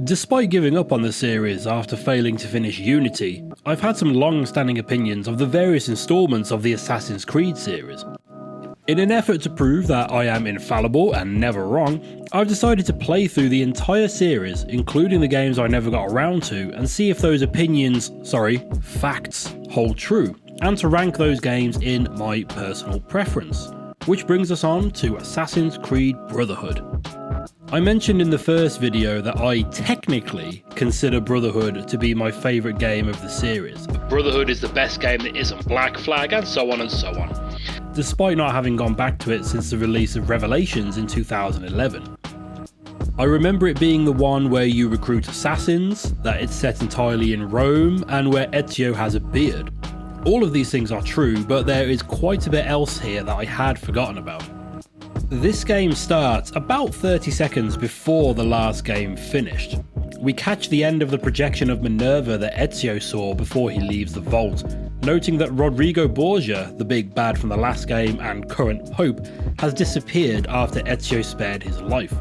Despite giving up on the series after failing to finish Unity, I've had some long-standing opinions of the various installments of the Assassin's Creed series. In an effort to prove that I am infallible and never wrong, I've decided to play through the entire series, including the games I never got around to, and see if those facts hold true, and to rank those games in my personal preference. Which brings us on to Assassin's Creed Brotherhood. I mentioned in the first video that I technically consider Brotherhood to be my favourite game of the series. Brotherhood is the best game that isn't Black Flag, and so on and so on, despite not having gone back to it since the release of Revelations in 2011. I remember it being the one where you recruit assassins, that it's set entirely in Rome, and where Ezio has a beard. All of these things are true, but there is quite a bit else here that I had forgotten about. This game starts about 30 seconds before the last game finished. We catch the end of the projection of Minerva that Ezio saw before he leaves the vault, noting that Rodrigo Borgia, the big bad from the last game and current Pope, has disappeared after Ezio spared his life.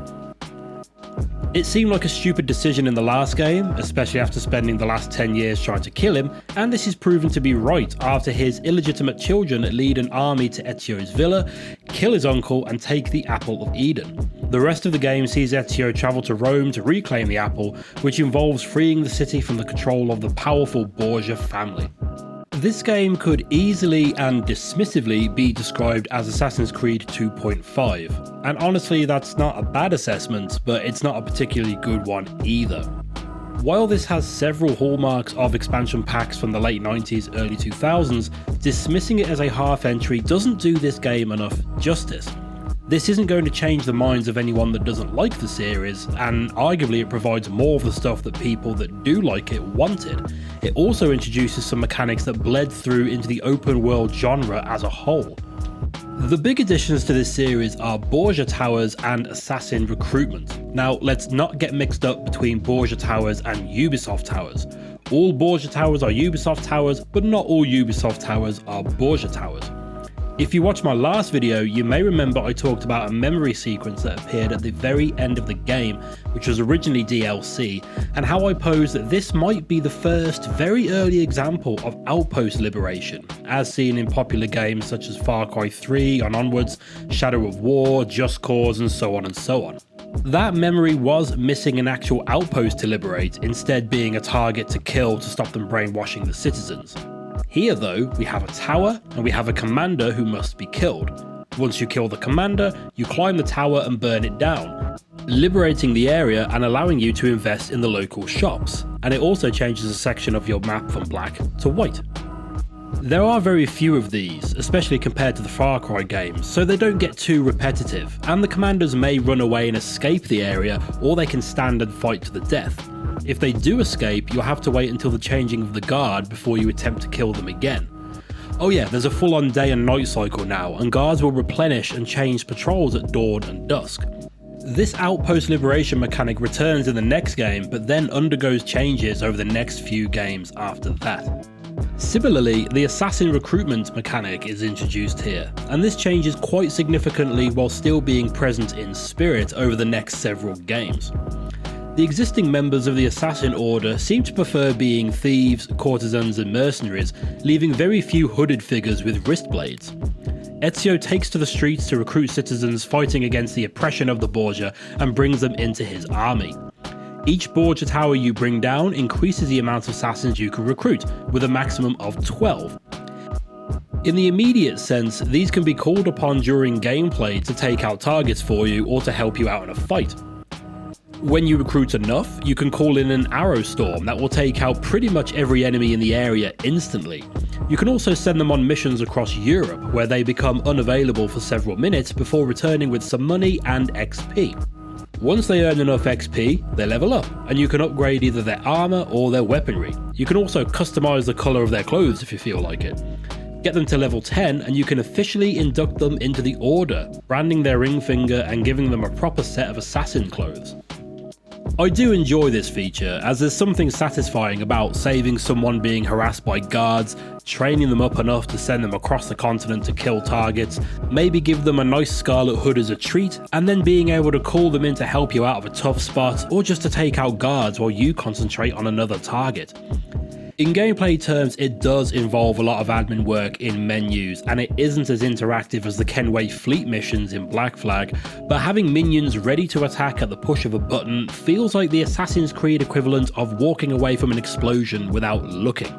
It seemed like a stupid decision in the last game, especially after spending the last 10 years trying to kill him, and this is proven to be right after his illegitimate children lead an army to Ezio's villa, kill his uncle and take the Apple of Eden. The rest of the game sees Ezio travel to Rome to reclaim the apple, which involves freeing the city from the control of the powerful Borgia family. This game could easily and dismissively be described as Assassin's Creed 2.5, and honestly that's not a bad assessment, but it's not a particularly good one either. While this has several hallmarks of expansion packs from the late 90s, early 2000s, dismissing it as a half entry doesn't do this game enough justice. This isn't going to change the minds of anyone that doesn't like the series, and arguably it provides more of the stuff that people that do like it wanted. It also introduces some mechanics that bled through into the open world genre as a whole. The big additions to this series are Borgia Towers and Assassin Recruitment. Now let's not get mixed up between Borgia Towers and Ubisoft Towers. All Borgia Towers are Ubisoft Towers, but not all Ubisoft Towers are Borgia Towers. If you watched my last video, you may remember I talked about a memory sequence that appeared at the very end of the game, which was originally DLC, and how I posed that this might be the first very early example of outpost liberation, as seen in popular games such as Far Cry 3 and onwards, Shadow of War, Just Cause and so on and so on. That memory was missing an actual outpost to liberate, instead being a target to kill to stop them brainwashing the citizens. Here though, we have a tower and we have a commander who must be killed. Once you kill the commander, you climb the tower and burn it down, liberating the area and allowing you to invest in the local shops, and it also changes a section of your map from black to white. There are very few of these, especially compared to the Far Cry games, so they don't get too repetitive, and the commanders may run away and escape the area, or they can stand and fight to the death. If they do escape, you'll have to wait until the changing of the guard before you attempt to kill them again. Oh yeah, there's a full-on day and night cycle now, and guards will replenish and change patrols at dawn and dusk. This outpost liberation mechanic returns in the next game, but then undergoes changes over the next few games after that. Similarly, the assassin recruitment mechanic is introduced here, and this changes quite significantly while still being present in spirit over the next several games. The existing members of the Assassin Order seem to prefer being thieves, courtesans and mercenaries, leaving very few hooded figures with wrist blades. Ezio takes to the streets to recruit citizens fighting against the oppression of the Borgia and brings them into his army. Each Borgia tower you bring down increases the amount of assassins you can recruit, with a maximum of 12. In the immediate sense, these can be called upon during gameplay to take out targets for you or to help you out in a fight. When you recruit enough, you can call in an arrow storm that will take out pretty much every enemy in the area instantly. You can also send them on missions across Europe, where they become unavailable for several minutes before returning with some money and XP. Once they earn enough XP, they level up, and you can upgrade either their armor or their weaponry. You can also customize the color of their clothes if you feel like it. Get them to level 10 and you can officially induct them into the Order, branding their ring finger and giving them a proper set of assassin clothes. I do enjoy this feature, as there's something satisfying about saving someone being harassed by guards, training them up enough to send them across the continent to kill targets, maybe give them a nice scarlet hood as a treat, and then being able to call them in to help you out of a tough spot, or just to take out guards while you concentrate on another target. In gameplay terms, it does involve a lot of admin work in menus, and it isn't as interactive as the Kenway fleet missions in Black Flag, but having minions ready to attack at the push of a button feels like the Assassin's Creed equivalent of walking away from an explosion without looking.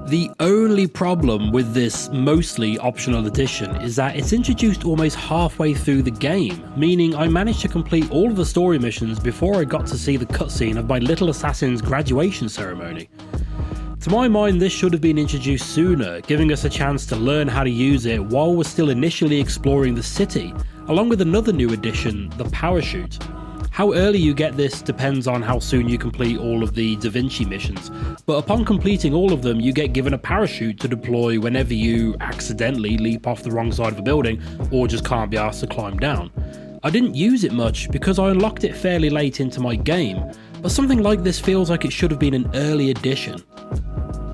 The only problem with this mostly optional addition is that it's introduced almost halfway through the game, meaning I managed to complete all of the story missions before I got to see the cutscene of my little assassin's graduation ceremony. To my mind, this should have been introduced sooner, giving us a chance to learn how to use it while we're still initially exploring the city, along with another new addition, the parachute. How early you get this depends on how soon you complete all of the Da Vinci missions, but upon completing all of them you get given a parachute to deploy whenever you accidentally leap off the wrong side of a building or just can't be asked to climb down. I didn't use it much because I unlocked it fairly late into my game, but something like this feels like it should have been an early addition.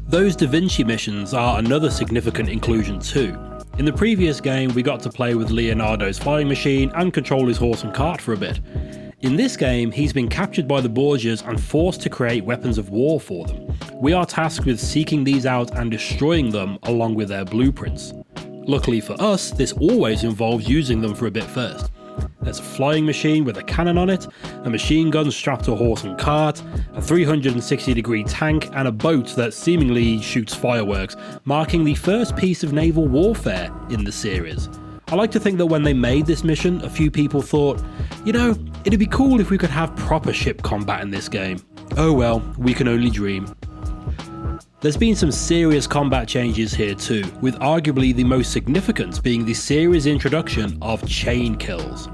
Those Da Vinci missions are another significant inclusion too. In the previous game we got to play with Leonardo's flying machine and control his horse and cart for a bit. In this game, he's been captured by the Borgias and forced to create weapons of war for them. We are tasked with seeking these out and destroying them along with their blueprints. Luckily for us, this always involves using them for a bit first. There's a flying machine with a cannon on it, a machine gun strapped to a horse and cart, a 360-degree tank, and a boat that seemingly shoots fireworks, marking the first piece of naval warfare in the series. I like to think that when they made this mission, a few people thought, you know, it'd be cool if we could have proper ship combat in this game. Oh well, we can only dream. There's been some serious combat changes here too, with arguably the most significant being the series introduction of chain kills.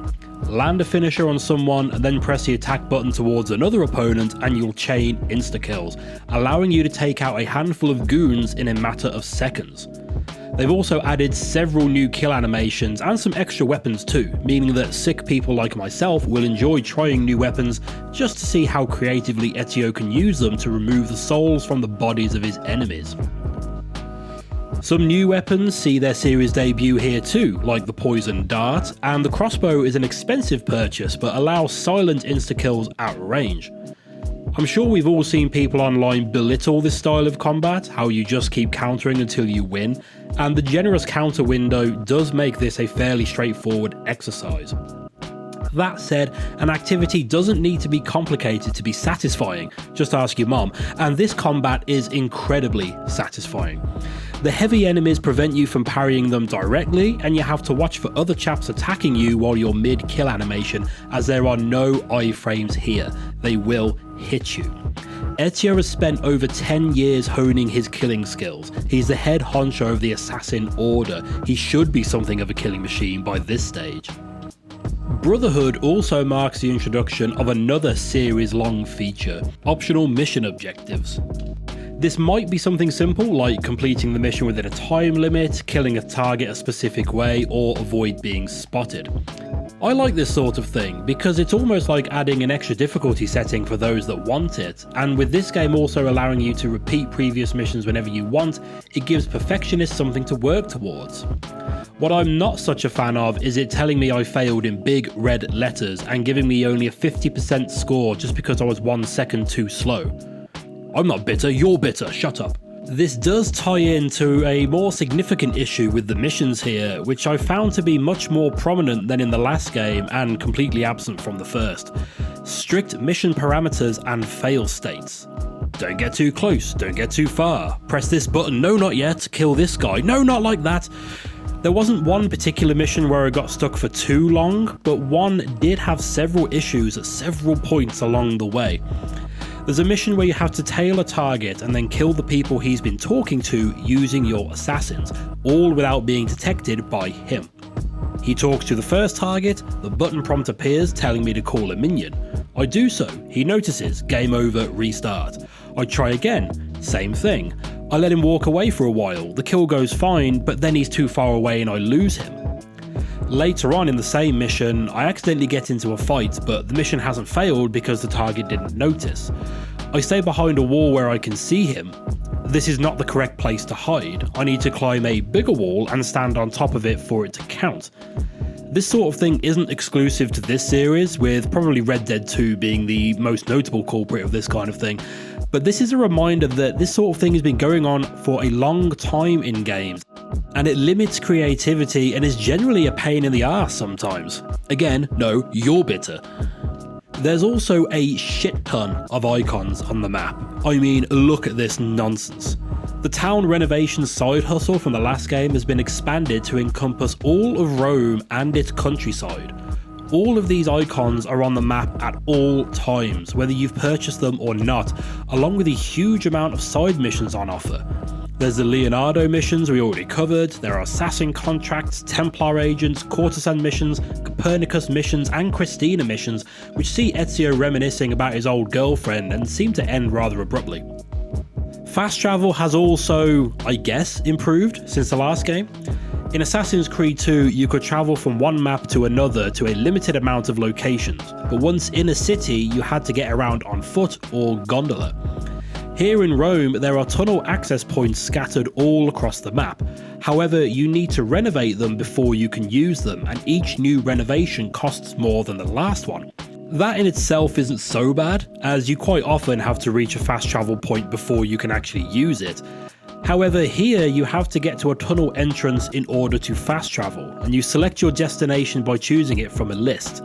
Land a finisher on someone and then press the attack button towards another opponent and you'll chain insta-kills, allowing you to take out a handful of goons in a matter of seconds. They've also added several new kill animations and some extra weapons too, meaning that sick people like myself will enjoy trying new weapons just to see how creatively Ezio can use them to remove the souls from the bodies of his enemies. Some new weapons see their series debut here too, like the poison dart, and the crossbow is an expensive purchase but allows silent insta-kills at range. I'm sure we've all seen people online belittle this style of combat, how you just keep countering until you win, and the generous counter window does make this a fairly straightforward exercise. That said, an activity doesn't need to be complicated to be satisfying, just ask your mom, and this combat is incredibly satisfying. The heavy enemies prevent you from parrying them directly, and you have to watch for other chaps attacking you while you're mid-kill animation, as there are no iframes here. They will hit you. Ezio has spent over 10 years honing his killing skills. He's the head honcho of the Assassin Order. He should be something of a killing machine by this stage. Brotherhood also marks the introduction of another series-long feature, optional mission objectives. This might be something simple like completing the mission within a time limit, killing a target a specific way, or avoid being spotted. I like this sort of thing because it's almost like adding an extra difficulty setting for those that want it, and with this game also allowing you to repeat previous missions whenever you want, it gives perfectionists something to work towards. What I'm not such a fan of is it telling me I failed in big red letters and giving me only a 50% score just because I was 1 second too slow. I'm not bitter, you're bitter, shut up. This does tie into a more significant issue with the missions here, which I found to be much more prominent than in the last game and completely absent from the first. Strict mission parameters and fail states. Don't get too close, don't get too far, press this button, no not yet, kill this guy, no not like that. There wasn't one particular mission where I got stuck for too long, but one did have several issues at several points along the way. There's a mission where you have to tail a target and then kill the people he's been talking to using your assassins, all without being detected by him. He talks to the first target, the button prompt appears telling me to call a minion. I do so, he notices, game over, restart. I try again, same thing. I let him walk away for a while, the kill goes fine, but then he's too far away and I lose him. Later on in the same mission, I accidentally get into a fight, but the mission hasn't failed because the target didn't notice. I stay behind a wall where I can see him. This is not the correct place to hide. I need to climb a bigger wall and stand on top of it for it to count. This sort of thing isn't exclusive to this series, with probably Red Dead 2 being the most notable culprit of this kind of thing, but this is a reminder that this sort of thing has been going on for a long time in games, and it limits creativity and is generally a pain in the arse sometimes. Again, no, you're bitter. There's also a shit ton of icons on the map. I mean, look at this nonsense. The town renovation side hustle from the last game has been expanded to encompass all of Rome and its countryside. All of these icons are on the map at all times, whether you've purchased them or not, along with a huge amount of side missions on offer. There's the Leonardo missions we already covered, there are assassin contracts, Templar agents, courtesan missions, Copernicus missions and Christina missions, which see Ezio reminiscing about his old girlfriend and seem to end rather abruptly. Fast travel has also, I guess, improved since the last game. In Assassin's Creed 2, you could travel from one map to another to a limited amount of locations, but once in a city, you had to get around on foot or gondola. Here in Rome, there are tunnel access points scattered all across the map. However, you need to renovate them before you can use them, and each new renovation costs more than the last one. That in itself isn't so bad, as you quite often have to reach a fast travel point before you can actually use it. However, here you have to get to a tunnel entrance in order to fast travel, and you select your destination by choosing it from a list.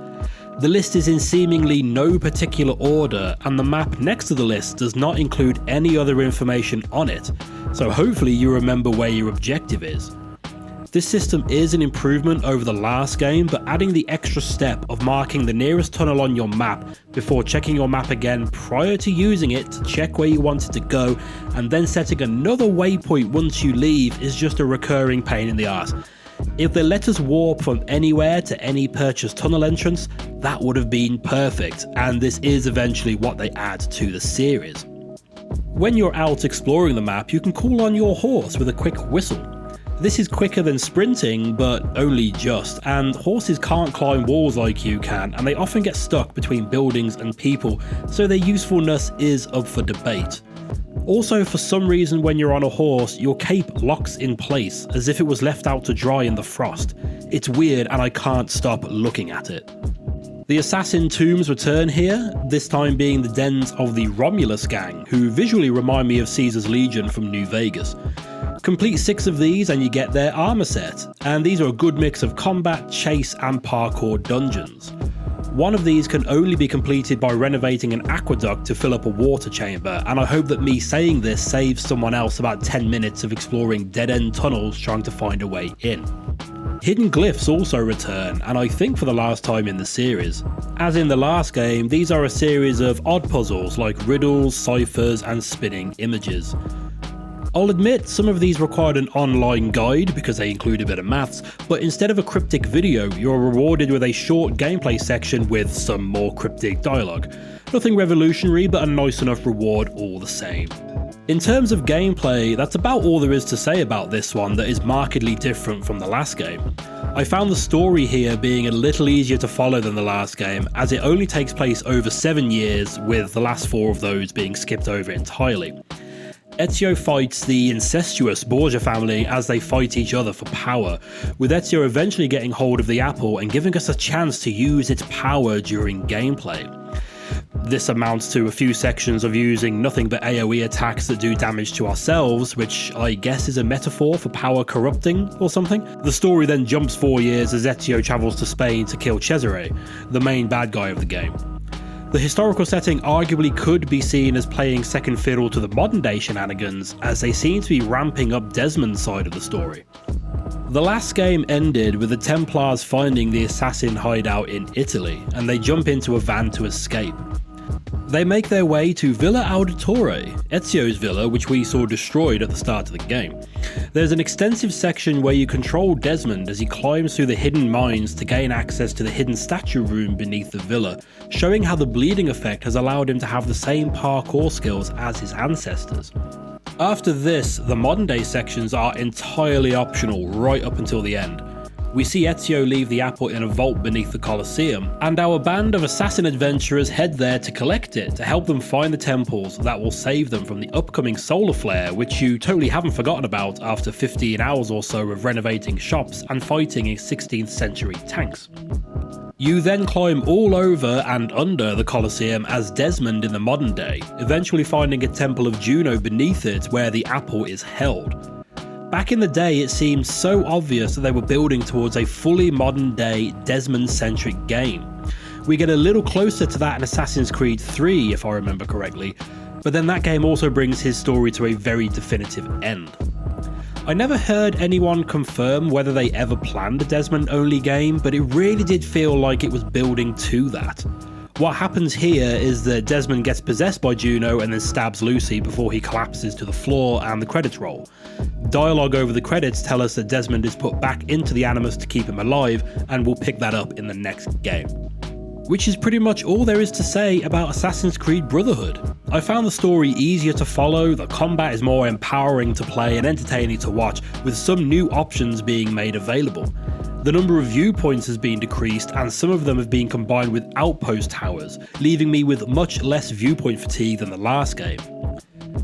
The list is in seemingly no particular order, and the map next to the list does not include any other information on it, so hopefully you remember where your objective is. This system is an improvement over the last game, but adding the extra step of marking the nearest tunnel on your map before checking your map again prior to using it to check where you wanted to go, and then setting another waypoint once you leave is just a recurring pain in the arse. If they let us warp from anywhere to any purchased tunnel entrance, that would have been perfect, and this is eventually what they add to the series. When you're out exploring the map, you can call on your horse with a quick whistle. This is quicker than sprinting, but only just, and horses can't climb walls like you can, and they often get stuck between buildings and people, so their usefulness is up for debate. Also, for some reason when you're on a horse, your cape locks in place, as if it was left out to dry in the frost. It's weird and I can't stop looking at it. The assassin tombs return here, this time being the dens of the Romulus gang, who visually remind me of Caesar's Legion from New Vegas. Complete 6 of these and you get their armor set, and these are a good mix of combat, chase and parkour dungeons. One of these can only be completed by renovating an aqueduct to fill up a water chamber, and I hope that me saying this saves someone else about 10 minutes of exploring dead-end tunnels trying to find a way in. Hidden glyphs also return, and I think for the last time in the series. As in the last game, these are a series of odd puzzles like riddles, ciphers and spinning images. I'll admit some of these required an online guide because they include a bit of maths, but instead of a cryptic video, you're rewarded with a short gameplay section with some more cryptic dialogue. Nothing revolutionary, but a nice enough reward all the same. In terms of gameplay, that's about all there is to say about this one that is markedly different from the last game. I found the story here being a little easier to follow than the last game, as it only takes place over 7 years, with the last 4 of those being skipped over entirely. Ezio fights the incestuous Borgia family as they fight each other for power, with Ezio eventually getting hold of the apple and giving us a chance to use its power during gameplay. This amounts to a few sections of using nothing but AoE attacks that do damage to ourselves, which I guess is a metaphor for power corrupting or something. The story then jumps 4 years as Ezio travels to Spain to kill Cesare, the main bad guy of the game. The historical setting arguably could be seen as playing second fiddle to the modern day shenanigans, as they seem to be ramping up Desmond's side of the story. The last game ended with the Templars finding the assassin hideout in Italy, and they jump into a van to escape. They make their way to Villa Auditore, Ezio's villa, which we saw destroyed at the start of the game. There's an extensive section where you control Desmond as he climbs through the hidden mines to gain access to the hidden statue room beneath the villa, showing how the bleeding effect has allowed him to have the same parkour skills as his ancestors. After this, the modern day sections are entirely optional right up until the end. We see Ezio leave the apple in a vault beneath the Colosseum, and our band of assassin adventurers head there to collect it to help them find the temples that will save them from the upcoming solar flare, which you totally haven't forgotten about after 15 hours or so of renovating shops and fighting in 16th century tanks. You then climb all over and under the Colosseum as Desmond in the modern day, eventually finding a temple of Juno beneath it where the apple is held. Back in the day, it seemed so obvious that they were building towards a fully modern day Desmond-centric game. We get a little closer to that in Assassin's Creed 3, if I remember correctly, but then that game also brings his story to a very definitive end. I never heard anyone confirm whether they ever planned a Desmond-only game, but it really did feel like it was building to that. What happens here is that Desmond gets possessed by Juno and then stabs Lucy before he collapses to the floor and the credits roll. Dialogue over the credits tell us that Desmond is put back into the Animus to keep him alive, and we'll pick that up in the next game. Which is pretty much all there is to say about Assassin's Creed Brotherhood. I found the story easier to follow, the combat is more empowering to play and entertaining to watch, with some new options being made available. The number of viewpoints has been decreased, and some of them have been combined with outpost towers, leaving me with much less viewpoint fatigue than the last game.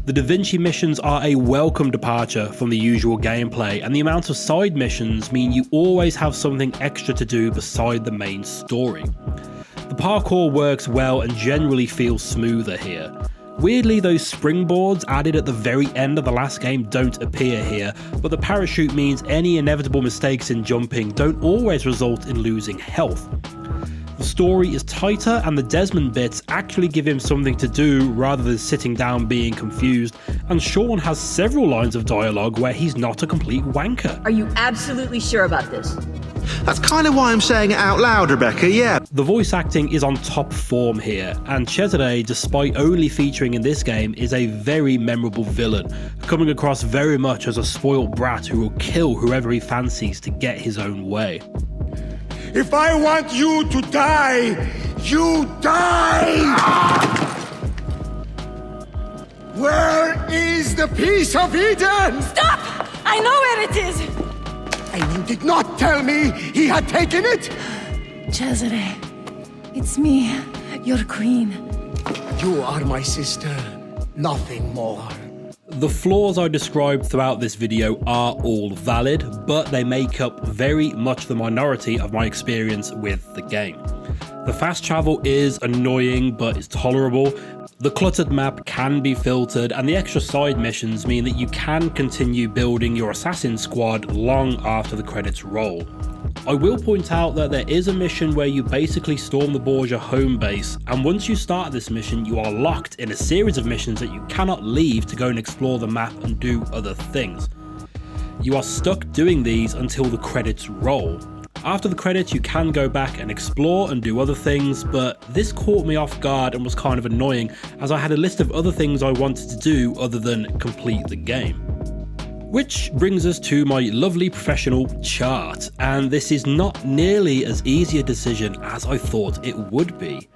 The Da Vinci missions are a welcome departure from the usual gameplay, and the amount of side missions mean you always have something extra to do beside the main story. The parkour works well and generally feels smoother here. Weirdly, those springboards added at the very end of the last game don't appear here, but the parachute means any inevitable mistakes in jumping don't always result in losing health. The story is tighter, and the Desmond bits actually give him something to do rather than sitting down being confused, and Sean has several lines of dialogue where he's not a complete wanker. Are you absolutely sure about this? That's kind of why I'm saying it out loud, Rebecca, yeah. The voice acting is on top form here, and Cesare, despite only featuring in this game, is a very memorable villain, coming across very much as a spoiled brat who will kill whoever he fancies to get his own way. If I want you to die, you die! Where is the piece of Eden? Stop! I know where it is! And you did not tell me he had taken it? Cesare, it's me, your queen. You are my sister, nothing more. The flaws I described throughout this video are all valid, but they make up very much the minority of my experience with the game. The fast travel is annoying, but it's tolerable. The cluttered map can be filtered, and the extra side missions mean that you can continue building your assassin squad long after the credits roll. I will point out that there is a mission where you basically storm the Borgia home base, and once you start this mission you are locked in a series of missions that you cannot leave to go and explore the map and do other things. You are stuck doing these until the credits roll. After the credits you can go back and explore and do other things, but this caught me off guard and was kind of annoying as I had a list of other things I wanted to do other than complete the game. Which brings us to my lovely professional chart, and this is not nearly as easy a decision as I thought it would be.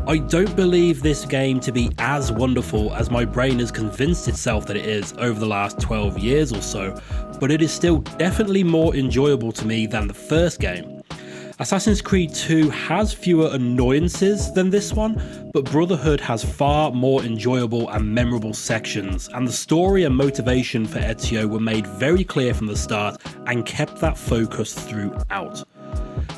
I don't believe this game to be as wonderful as my brain has convinced itself that it is over the last 12 years or so, but it is still definitely more enjoyable to me than the first game. Assassin's Creed 2 has fewer annoyances than this one, but Brotherhood has far more enjoyable and memorable sections, and the story and motivation for Ezio were made very clear from the start and kept that focus throughout.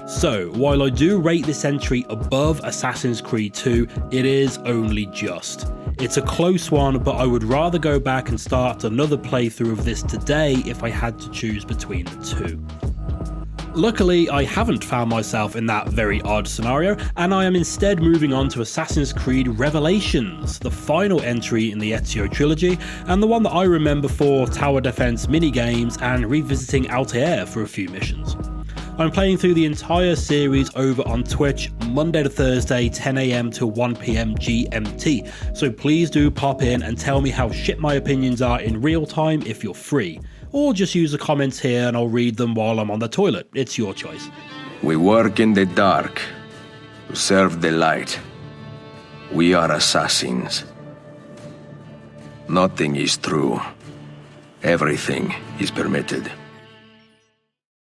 So, while I do rate this entry above Assassin's Creed 2, it is only just. It's a close one, but I would rather go back and start another playthrough of this today if I had to choose between the two. Luckily, I haven't found myself in that very odd scenario, and I am instead moving on to Assassin's Creed Revelations, the final entry in the Ezio Trilogy, and the one that I remember for tower defense minigames and revisiting Altair for a few missions. I'm playing through the entire series over on Twitch, Monday to Thursday, 10 AM to 1 PM GMT, so please do pop in and tell me how shit my opinions are in real time if you're free. Or just use the comments here and I'll read them while I'm on the toilet. It's your choice. We work in the dark to serve the light. We are assassins. Nothing is true. Everything is permitted.